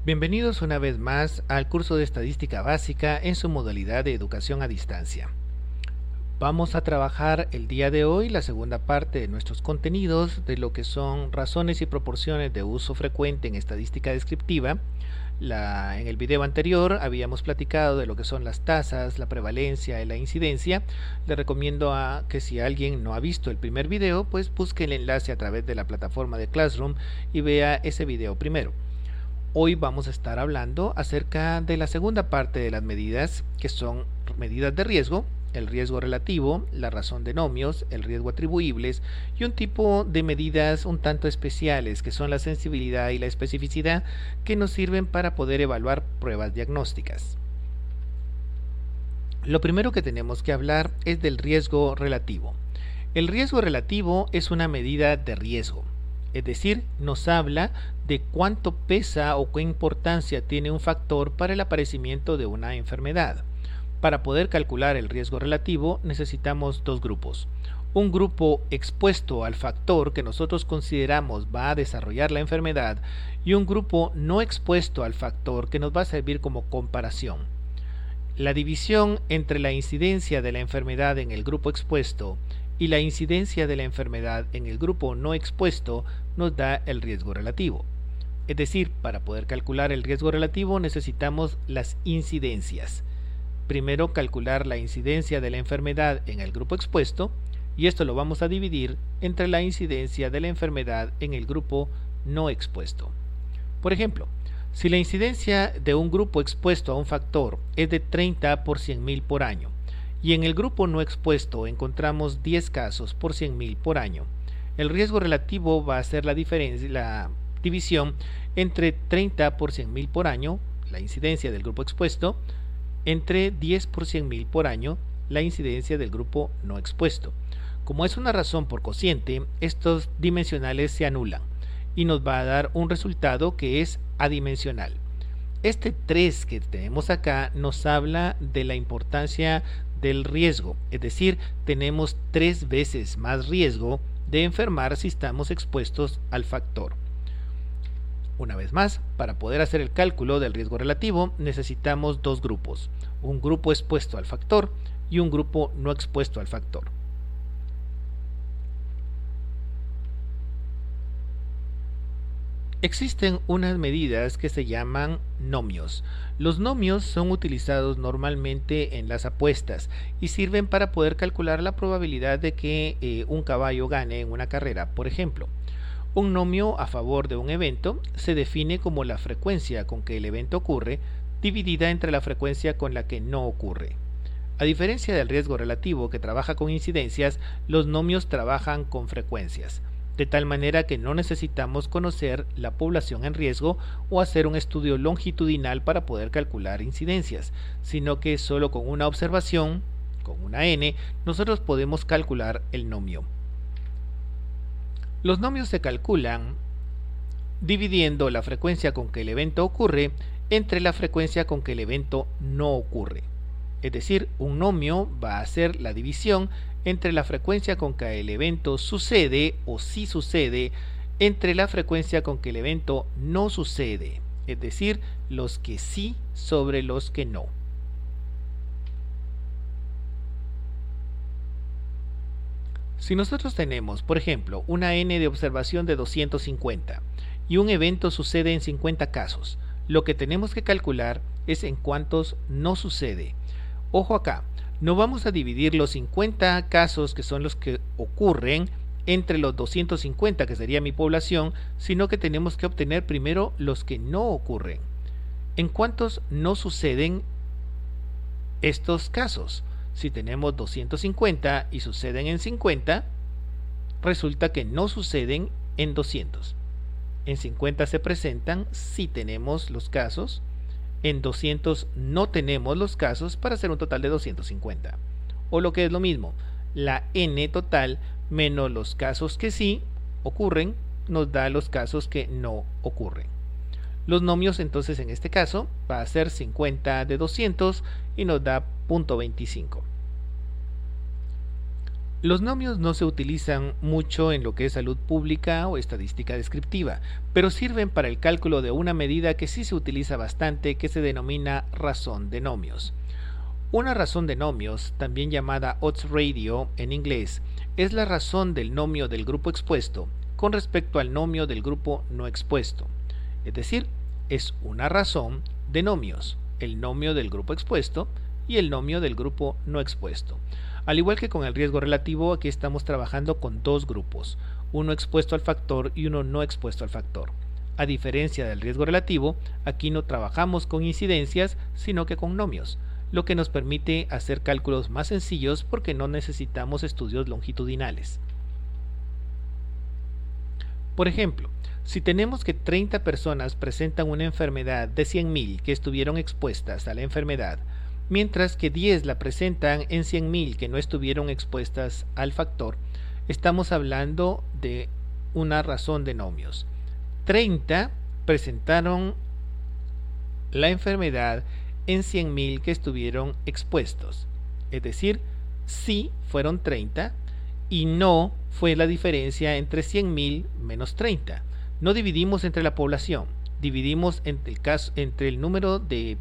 Bienvenidos una vez más al curso de Estadística Básica en su modalidad de educación a distancia. Vamos a trabajar el día de hoy la segunda parte de nuestros contenidos de lo que son razones y proporciones de uso frecuente en estadística descriptiva. En el video anterior habíamos platicado de lo que son las tasas, la prevalencia y la incidencia. Le recomiendo que si alguien no ha visto el primer video, pues busque el enlace a través de la plataforma de Classroom y vea ese video primero. Hoy vamos a estar hablando acerca de la segunda parte de las medidas, que son medidas de riesgo, el riesgo relativo, la razón de nomios, el riesgo atribuibles y un tipo de medidas un tanto especiales que son la sensibilidad y la especificidad, que nos sirven para poder evaluar pruebas diagnósticas. Lo primero que tenemos que hablar es del riesgo relativo. El riesgo relativo es una medida de riesgo. Es decir, nos habla de cuánto pesa o qué importancia tiene un factor para el aparecimiento de una enfermedad. Para poder calcular el riesgo relativo necesitamos dos grupos. Un grupo expuesto al factor que nosotros consideramos va a desarrollar la enfermedad y un grupo no expuesto al factor que nos va a servir como comparación. La división entre la incidencia de la enfermedad en el grupo expuesto y la incidencia de la enfermedad en el grupo no expuesto nos da el riesgo relativo. Es decir, para poder calcular el riesgo relativo necesitamos las incidencias. Primero calcular la incidencia de la enfermedad en el grupo expuesto, y esto lo vamos a dividir entre la incidencia de la enfermedad en el grupo no expuesto. Por ejemplo, si la incidencia de un grupo expuesto a un factor es de 30 por 100.000 por año, y en el grupo no expuesto encontramos 10 casos por 100.000 por año, el riesgo relativo va a ser la división entre 30 por 100.000 por año, la incidencia del grupo expuesto, entre 10 por 100.000 por año, la incidencia del grupo no expuesto. Como es una razón por cociente, estos dimensionales se anulan y nos va a dar un resultado que es adimensional. Este 3 que tenemos acá nos habla de la importancia del riesgo, es decir, tenemos 3 veces más riesgo de enfermar si estamos expuestos al factor. Una vez más, para poder hacer el cálculo del riesgo relativo necesitamos dos grupos, un grupo expuesto al factor y un grupo no expuesto al factor. Existen unas medidas que se llaman nomios. Los nomios son utilizados normalmente en las apuestas y sirven para poder calcular la probabilidad de que un caballo gane en una carrera. Por ejemplo, un nomio a favor de un evento se define como la frecuencia con que el evento ocurre dividida entre la frecuencia con la que no ocurre. A diferencia del riesgo relativo que trabaja con incidencias, los nomios trabajan con frecuencias, de tal manera que no necesitamos conocer la población en riesgo o hacer un estudio longitudinal para poder calcular incidencias, sino que solo con una observación, con una n, nosotros podemos calcular el nomio. Los nomios se calculan dividiendo la frecuencia con que el evento ocurre entre la frecuencia con que el evento no ocurre. Es decir, un nomio va a ser la división entre la frecuencia con que el evento sucede o sí sucede entre la frecuencia con que el evento no sucede, es decir, los que sí sobre los que no. Si nosotros tenemos, por ejemplo, una n de observación de 250 y un evento sucede en 50 casos, lo que tenemos que calcular es en cuántos no sucede. Ojo acá, no vamos a dividir los 50 casos que son los que ocurren entre los 250 que sería mi población, sino que tenemos que obtener primero los que no ocurren. ¿En cuántos no suceden estos casos? Si tenemos 250 y suceden en 50, resulta que no suceden en 200. En 50 se presentan si tenemos los casos, en 200 no tenemos los casos para hacer un total de 250. O lo que es lo mismo, la n total menos los casos que sí ocurren nos da los casos que no ocurren. Los nomios entonces en este caso va a ser 50 de 200 y nos da 0.25. Los nomios no se utilizan mucho en lo que es salud pública o estadística descriptiva, pero sirven para el cálculo de una medida que sí se utiliza bastante, que se denomina razón de nomios. Una razón de nomios, también llamada odds ratio en inglés, es la razón del nomio del grupo expuesto con respecto al nomio del grupo no expuesto. Es decir, es una razón de nomios, el nomio del grupo expuesto y el nomio del grupo no expuesto. Al igual que con el riesgo relativo, aquí estamos trabajando con dos grupos, uno expuesto al factor y uno no expuesto al factor. A diferencia del riesgo relativo, aquí no trabajamos con incidencias, sino que con nomios, lo que nos permite hacer cálculos más sencillos porque no necesitamos estudios longitudinales. Por ejemplo, si tenemos que 30 personas presentan una enfermedad de 100.000 que estuvieron expuestas a la enfermedad, mientras que 10 la presentan en 100.000 que no estuvieron expuestas al factor, estamos hablando de una razón de nomios. 30 presentaron la enfermedad en 100.000 que estuvieron expuestos, es decir, sí fueron 30 y no fue la diferencia entre 100.000 menos 30. No dividimos entre la población, dividimos entre el número de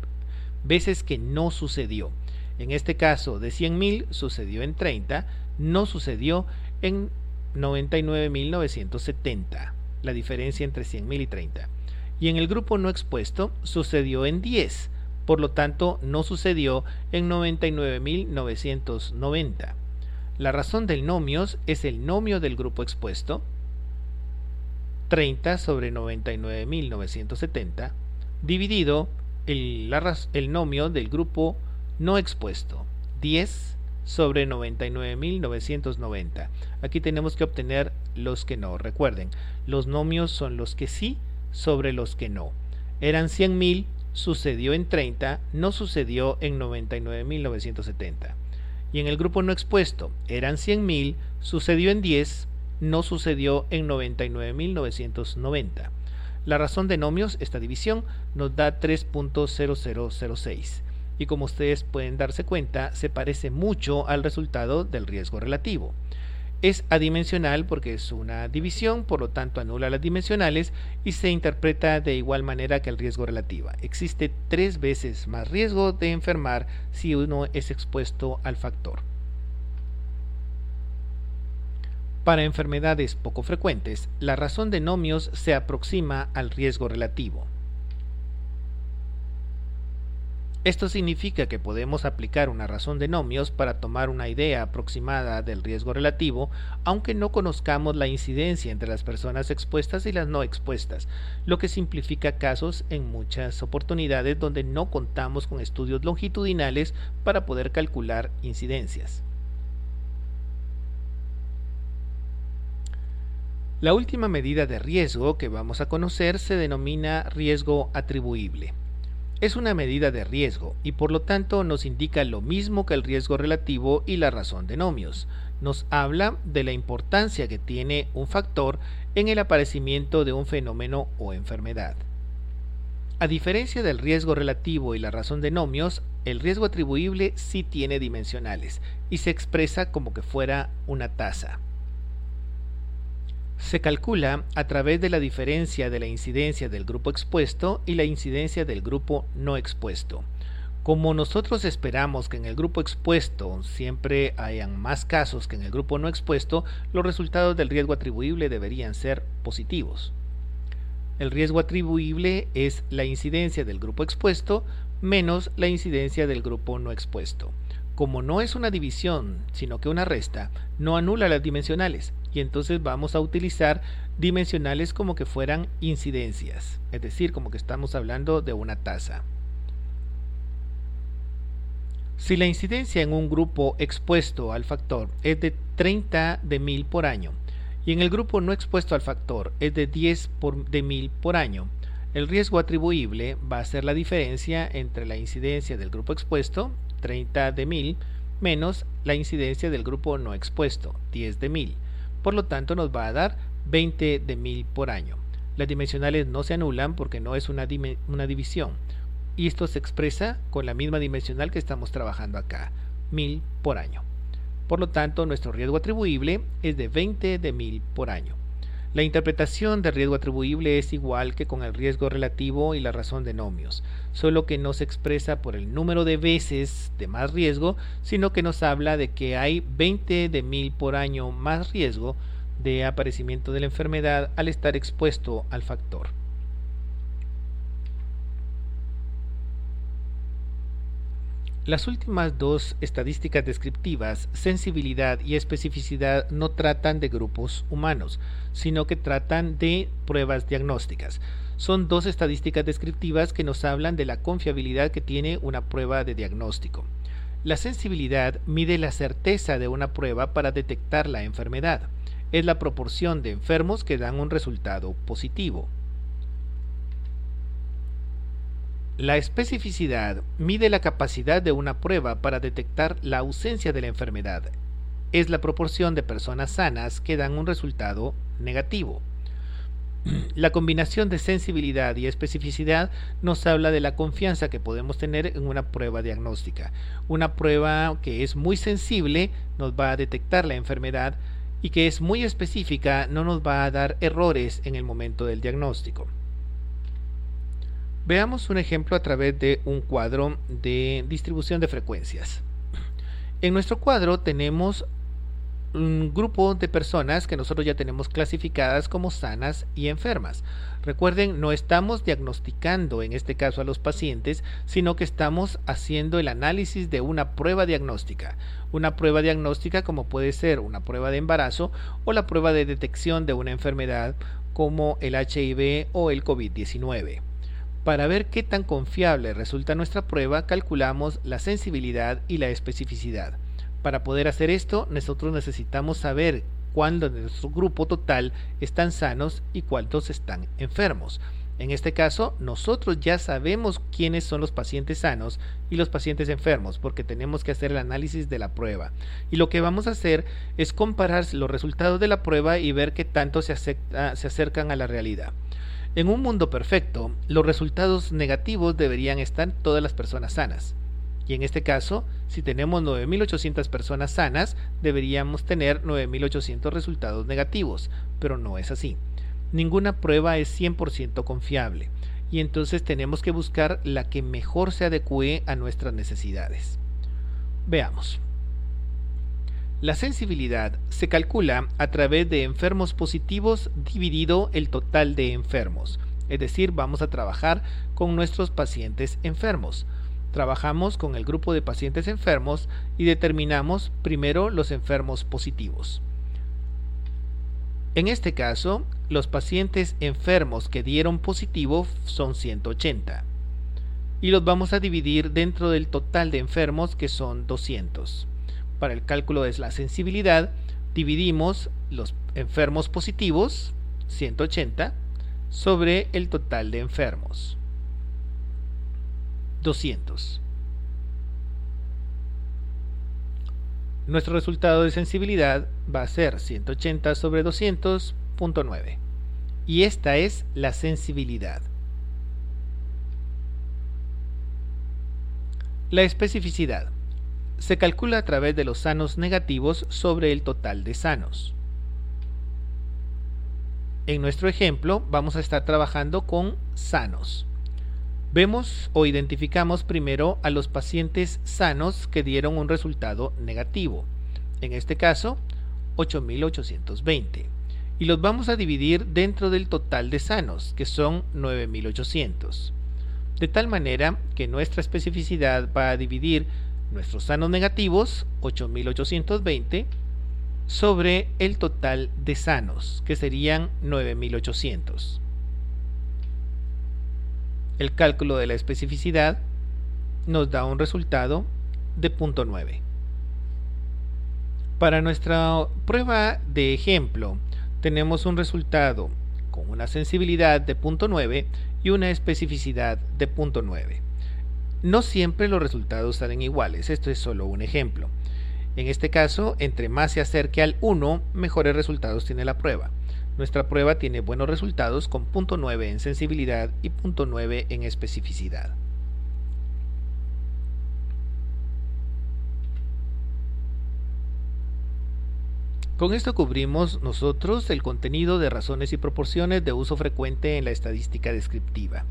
veces que no sucedió. En este caso de 100.000 sucedió en 30, no sucedió en 99.970, la diferencia entre 100.000 y 30. Y en el grupo no expuesto sucedió en 10, por lo tanto no sucedió en 99.990. La razón del nomios es el nomio del grupo expuesto, 30 sobre 99.970, dividido el nomio del grupo no expuesto, 10 sobre 99.990. Aquí tenemos que obtener los que no. Recuerden, los nomios son los que sí sobre los que no. Eran 100.000, sucedió en 30, no sucedió en 99.970. Y en el grupo no expuesto, eran 100.000, sucedió en 10, no sucedió en 99.990. La razón de nomios, esta división, nos da 3.0006. Y como ustedes pueden darse cuenta, se parece mucho al resultado del riesgo relativo. Es adimensional porque es una división, por lo tanto anula las dimensionales y se interpreta de igual manera que el riesgo relativo. Existe 3 veces más riesgo de enfermar si uno es expuesto al factor. Para enfermedades poco frecuentes, la razón de nomios se aproxima al riesgo relativo. Esto significa que podemos aplicar una razón de nomios para tomar una idea aproximada del riesgo relativo, aunque no conozcamos la incidencia entre las personas expuestas y las no expuestas, lo que simplifica casos en muchas oportunidades donde no contamos con estudios longitudinales para poder calcular incidencias. La última medida de riesgo que vamos a conocer se denomina riesgo atribuible. Es una medida de riesgo y por lo tanto nos indica lo mismo que el riesgo relativo y la razón de nomios. Nos habla de la importancia que tiene un factor en el aparecimiento de un fenómeno o enfermedad. A diferencia del riesgo relativo y la razón de nomios, el riesgo atribuible sí tiene dimensionales y se expresa como que fuera una tasa. Se calcula a través de la diferencia de la incidencia del grupo expuesto y la incidencia del grupo no expuesto. Como nosotros esperamos que en el grupo expuesto siempre hayan más casos que en el grupo no expuesto, los resultados del riesgo atribuible deberían ser positivos. El riesgo atribuible es la incidencia del grupo expuesto menos la incidencia del grupo no expuesto. Como no es una división, sino que una resta, no anula las dimensionales y entonces vamos a utilizar dimensionales como que fueran incidencias, es decir, como que estamos hablando de una tasa. Si la incidencia en un grupo expuesto al factor es de 30 de 1000 por año y en el grupo no expuesto al factor es de 10 de 1000 por año, el riesgo atribuible va a ser la diferencia entre la incidencia del grupo expuesto, 30 de 1000, menos la incidencia del grupo no expuesto, 10 de 1000. Por lo tanto nos va a dar 20 de 1000 por año. Las dimensionales no se anulan porque no es una división. Y esto se expresa con la misma dimensional que estamos trabajando acá, 1000 por año. Por lo tanto, nuestro riesgo atribuible es de 20 de 1000 por año. La interpretación del riesgo atribuible es igual que con el riesgo relativo y la razón de nomios, solo que no se expresa por el número de veces de más riesgo, sino que nos habla de que hay 20 de 1000 por año más riesgo de aparecimiento de la enfermedad al estar expuesto al factor. Las últimas dos estadísticas descriptivas, sensibilidad y especificidad, no tratan de grupos humanos, sino que tratan de pruebas diagnósticas. Son dos estadísticas descriptivas que nos hablan de la confiabilidad que tiene una prueba de diagnóstico. La sensibilidad mide la certeza de una prueba para detectar la enfermedad. Es la proporción de enfermos que dan un resultado positivo. La especificidad mide la capacidad de una prueba para detectar la ausencia de la enfermedad. Es la proporción de personas sanas que dan un resultado negativo. La combinación de sensibilidad y especificidad nos habla de la confianza que podemos tener en una prueba diagnóstica. Una prueba que es muy sensible nos va a detectar la enfermedad y que es muy específica no nos va a dar errores en el momento del diagnóstico. Veamos un ejemplo a través de un cuadro de distribución de frecuencias. En nuestro cuadro tenemos un grupo de personas que nosotros ya tenemos clasificadas como sanas y enfermas. Recuerden, no estamos diagnosticando en este caso a los pacientes, sino que estamos haciendo el análisis de una prueba diagnóstica. Una prueba diagnóstica como puede ser una prueba de embarazo o la prueba de detección de una enfermedad como el HIV o el COVID-19. Para ver qué tan confiable resulta nuestra prueba, calculamos la sensibilidad y la especificidad. Para poder hacer esto, nosotros necesitamos saber cuándo de nuestro grupo total están sanos y cuántos están enfermos. En este caso, nosotros ya sabemos quiénes son los pacientes sanos y los pacientes enfermos, porque tenemos que hacer el análisis de la prueba. Y lo que vamos a hacer es comparar los resultados de la prueba y ver qué tanto se acercan a la realidad. En un mundo perfecto, los resultados negativos deberían estar todas las personas sanas. Y en este caso, si tenemos 9.800 personas sanas, deberíamos tener 9.800 resultados negativos, pero no es así. Ninguna prueba es 100% confiable, y entonces tenemos que buscar la que mejor se adecue a nuestras necesidades. Veamos. La sensibilidad se calcula a través de enfermos positivos dividido el total de enfermos. Es decir, vamos a trabajar con nuestros pacientes enfermos. Trabajamos con el grupo de pacientes enfermos y determinamos primero los enfermos positivos. En este caso, los pacientes enfermos que dieron positivo son 180. Y los vamos a dividir dentro del total de enfermos que son 200. Para el cálculo de la sensibilidad, dividimos los enfermos positivos, 180, sobre el total de enfermos, 200. Nuestro resultado de sensibilidad va a ser 180 sobre 200.9. Y esta es la sensibilidad. La especificidad se calcula a través de los sanos negativos sobre el total de sanos. En nuestro ejemplo vamos a estar trabajando con sanos. Vemos o identificamos primero a los pacientes sanos que dieron un resultado negativo. En este caso, 8.820. Y los vamos a dividir dentro del total de sanos, que son 9.800. De tal manera que nuestra especificidad va a dividir nuestros sanos negativos, 8.820, sobre el total de sanos, que serían 9.800. El cálculo de la especificidad nos da un resultado de 0.9. Para nuestra prueba de ejemplo, tenemos un resultado con una sensibilidad de 0.9 y una especificidad de 0.9. No siempre los resultados salen iguales, esto es solo un ejemplo. En este caso, entre más se acerque al 1, mejores resultados tiene la prueba. Nuestra prueba tiene buenos resultados con 0.9 en sensibilidad y 0.9 en especificidad. Con esto cubrimos nosotros el contenido de razones y proporciones de uso frecuente en la estadística descriptiva.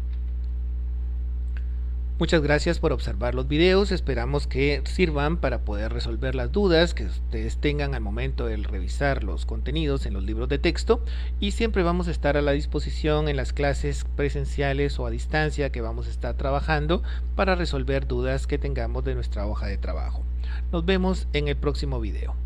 Muchas gracias por observar los videos, esperamos que sirvan para poder resolver las dudas que ustedes tengan al momento de revisar los contenidos en los libros de texto, y siempre vamos a estar a la disposición en las clases presenciales o a distancia que vamos a estar trabajando para resolver dudas que tengamos de nuestra hoja de trabajo. Nos vemos en el próximo video.